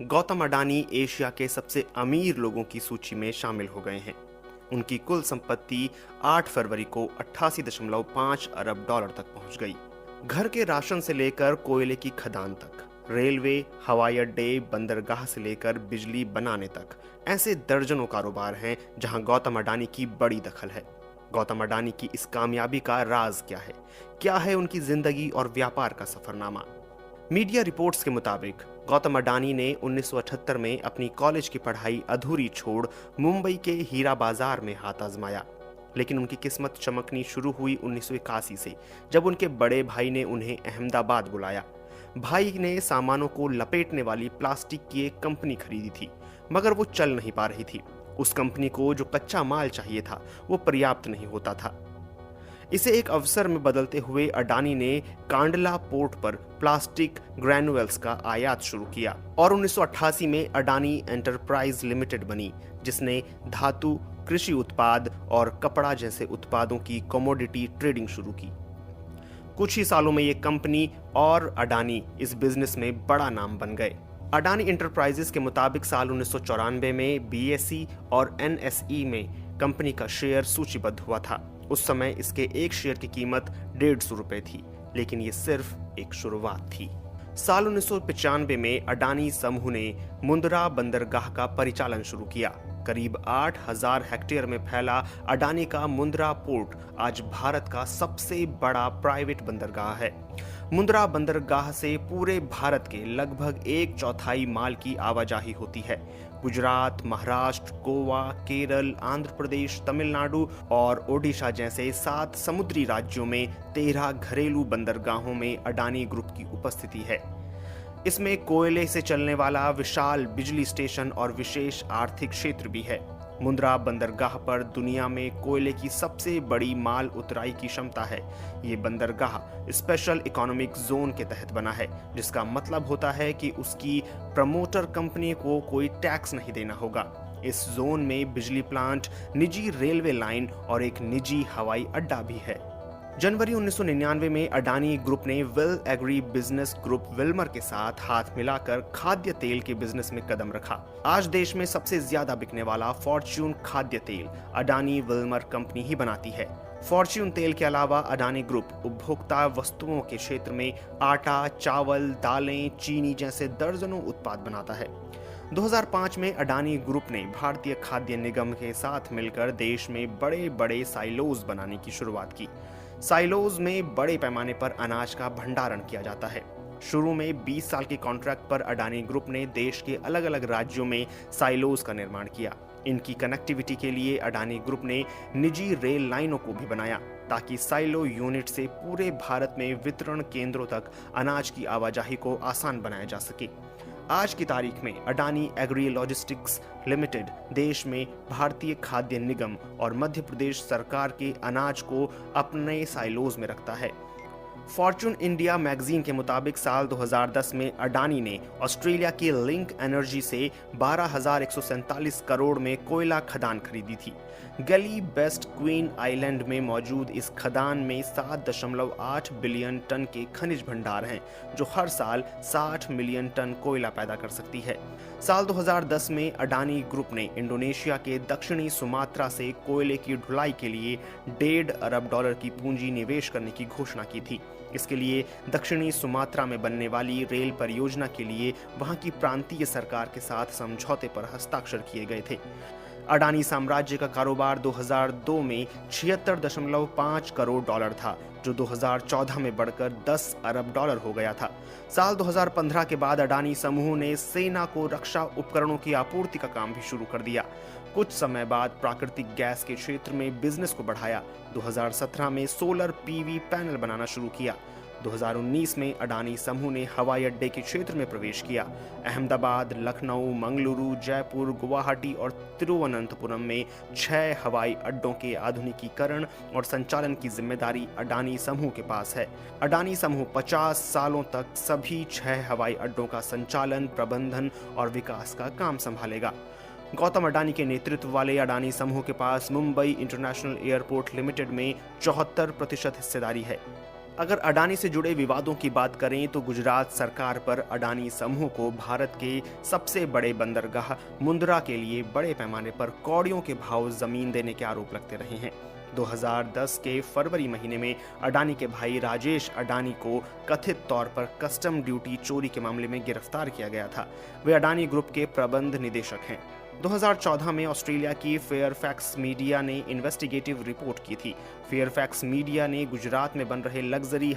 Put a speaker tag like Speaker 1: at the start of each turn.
Speaker 1: Gautam Adani Asia के सबसे अमीर लोगों की सूची में शामिल हो गए हैं। उनकी कुल संपत्ति 8 फरवरी को 88.5 अरब डॉलर तक पहुंच गई। घर के राशन से लेकर कोयले की खदान तक, रेलवे, हवाई अड्डे, बंदरगाह से लेकर बिजली बनाने तक, ऐसे दर्जनों कारोबार हैं जहां गौतम अडानी की बड़ी दखल है। गौतम अडानी की इस कामयाबी का राज क्या है? क्या है उनकी जिंदगी और व्यापार का सफरनामा? मीडिया रिपोर्ट्स के मुताबिक गौतम अडानी ने 1978 में अपनी कॉलेज की पढ़ाई अधूरी छोड़ मुंबई के हीरा बाजार में हाथ आजमाया। लेकिन उनकी किस्मत चमकनी शुरू हुई 1981 से, जब उनके बड़े भाई ने उन्हें अहमदाबाद बुलाया। भाई ने सामानों को लपेटने वाली प्लास्टिक की एक कंपनी खरीदी थी, मगर वो चल नहीं पा रही थी। उस कंपनी को जो कच्चा माल चाहिए था वो पर्याप्त नहीं होता था। इसे एक अवसर में बदलते हुए अडानी ने कांडला पोर्ट पर प्लास्टिक ग्रैन्युअल्स का आयात शुरू किया और 1988 में अडानी एंटरप्राइज लिमिटेड बनी, जिसने धातु, कृषि उत्पाद और कपड़ा जैसे उत्पादों की कमोडिटी ट्रेडिंग शुरू की। कुछ ही सालों में ये कंपनी और अडानी इस बिजनेस में बड़ा नाम बन गए। अडानी इंटरप्राइजेस के मुताबिक साल 1994 में बीएसई और एनएसई में कंपनी का शेयर सूचीबद्ध हुआ था। उस समय इसके एक शेयर की कीमत 150 रुपए थी, लेकिन ये सिर्फ एक शुरुआत थी। साल 1995 में अडानी समूह ने मुंद्रा बंदरगाह का परिचालन शुरू किया। करीब 8,000 हेक्टेयर में फैला अडानी का मुंद्रा पोर्ट आज भारत का सबसे बड़ा प्राइवेट बंदरगाह है। मुंद्रा बंदरगाह से पूरे भारत के लगभग 1/4 माल की आवाजाही होती है। गुजरात, महाराष्ट्र, गोवा, केरल, आंध्र प्रदेश, तमिलनाडु और ओडिशा जैसे 7 समुद्री राज्यों में 13 घरेलू बंदरगाहों में अडानी ग्रुप की उपस्थिति है। इसमें कोयले से चलने वाला विशाल बिजली स्टेशन और विशेष आर्थिक क्षेत्र भी है। मुंद्रा बंदरगाह पर दुनिया में कोयले की सबसे बड़ी माल उतराई की क्षमता है। ये बंदरगाह स्पेशल इकोनॉमिक जोन के तहत बना है, जिसका मतलब होता है कि उसकी प्रमोटर कंपनी को कोई टैक्स नहीं देना होगा। इस जोन में बिजली प्लांट, निजी रेलवे लाइन और एक निजी हवाई अड्डा भी है। जनवरी 1999 में अडानी ग्रुप ने will agri business group Wilmer के साथ हाथ मिलाकर खाद्य तेल के बिजनेस में कदम रखा। आज देश में सबसे ज्यादा बिकने वाला फॉर्च्यून खाद्य तेल अडानी विल्मर कंपनी ही बनाती है। फॉर्च्यून तेल के अलावा अडानी ग्रुप उपभोक्ता वस्तुओं के क्षेत्र में आटा, चावल, दालें, चीनी जैसे दर्जनों उत्पाद बनाता है। 2005 में अडानी ग्रुप ने भारतीय खाद्य निगम के साथ मिलकर देश में बड़े बड़े साइलोज बनाने की शुरुआत की। साइलोज में बड़े पैमाने पर अनाज का भंडारण किया जाता है। शुरू में 20 साल के कॉन्ट्रैक्ट पर अडानी ग्रुप ने देश के अलग अलग राज्यों में साइलोज का निर्माण किया। इनकी कनेक्टिविटी के लिए अडानी ग्रुप ने निजी रेल लाइनों को भी बनाया, ताकि साइलो यूनिट से पूरे भारत में वितरण केंद्रों तक अनाज की आवाजाही को आसान बनाया जा सके। आज की तारीख में अडानी एग्री लॉजिस्टिक्स लिमिटेड देश में भारतीय खाद्य निगम और मध्य प्रदेश सरकार के अनाज को अपने साइलोज में रखता है। फॉर्च्यून इंडिया मैगजीन के मुताबिक साल 2010 में अडानी ने ऑस्ट्रेलिया की लिंक एनर्जी से 12,147 करोड़ में कोयला खदान खरीदी थी। गली बेस्ट क्वीन आइलैंड में मौजूद इस खदान में 7.8 बिलियन टन के खनिज भंडार हैं, जो हर साल 60 मिलियन टन कोयला पैदा कर सकती है। साल 2010 में अडानी ग्रुप ने इंडोनेशिया के दक्षिणी सुमात्रा से कोयले की ढुलाई के लिए $1.5 अरब की पूंजी निवेश करने की घोषणा की थी। इसके लिए दक्षिणी सुमात्रा में बनने वाली रेल परियोजना के लिए वहां की प्रांतीय सरकार के साथ समझौते पर हस्ताक्षर किए गए थे। अडानी साम्राज्य का कारोबार 2002 में $76.5 करोड़ था, जो 2014 में बढ़कर $10 अरब हो गया था। साल 2015 के बाद अडानी समूह ने सेना को रक्षा उपकरणों की आपूर्ति का काम भी शुरू कर दिया। कुछ समय बाद प्राकृतिक गैस के क्षेत्र में बिजनेस को बढ़ाया। 2017 में सोलर पीवी पैनल बनाना शुरू किया। 2019 में अडानी समूह ने हवाई अड्डे के क्षेत्र में प्रवेश किया। अहमदाबाद, लखनऊ, मंगलुरु, जयपुर, गुवाहाटी और तिरुवनंतपुरम में 6 हवाई अड्डों के आधुनिकीकरण और संचालन की जिम्मेदारी अडानी समूह के पास है। अडानी समूह 50 सालों तक सभी 6 हवाई अड्डों का संचालन, प्रबंधन और विकास का काम संभालेगा। गौतम अडानी के नेतृत्व वाले अडानी समूह के पास मुंबई इंटरनेशनल एयरपोर्ट लिमिटेड में 74% हिस्सेदारी है। अगर अडानी से जुड़े विवादों की बात करें तो गुजरात सरकार पर अडानी समूह को भारत के सबसे बड़े बंदरगाह मुंद्रा के लिए बड़े पैमाने पर कौड़ियों के भाव जमीन देने के आरोप लगते रहे हैं। 2010 के फरवरी महीने में अडानी के भाई राजेश अडानी को कथित तौर पर कस्टम ड्यूटी चोरी के मामले में गिरफ्तार किया गया था। वे अडानी ग्रुप के प्रबंध निदेशक हैं। 2014 में ऑस्ट्रेलिया की फेयरफैक्स मीडिया ने इन्वेस्टिगेटिव रिपोर्ट की थी। फेयरफैक्स मीडिया ने गुजरात में बन रहे लग्जरी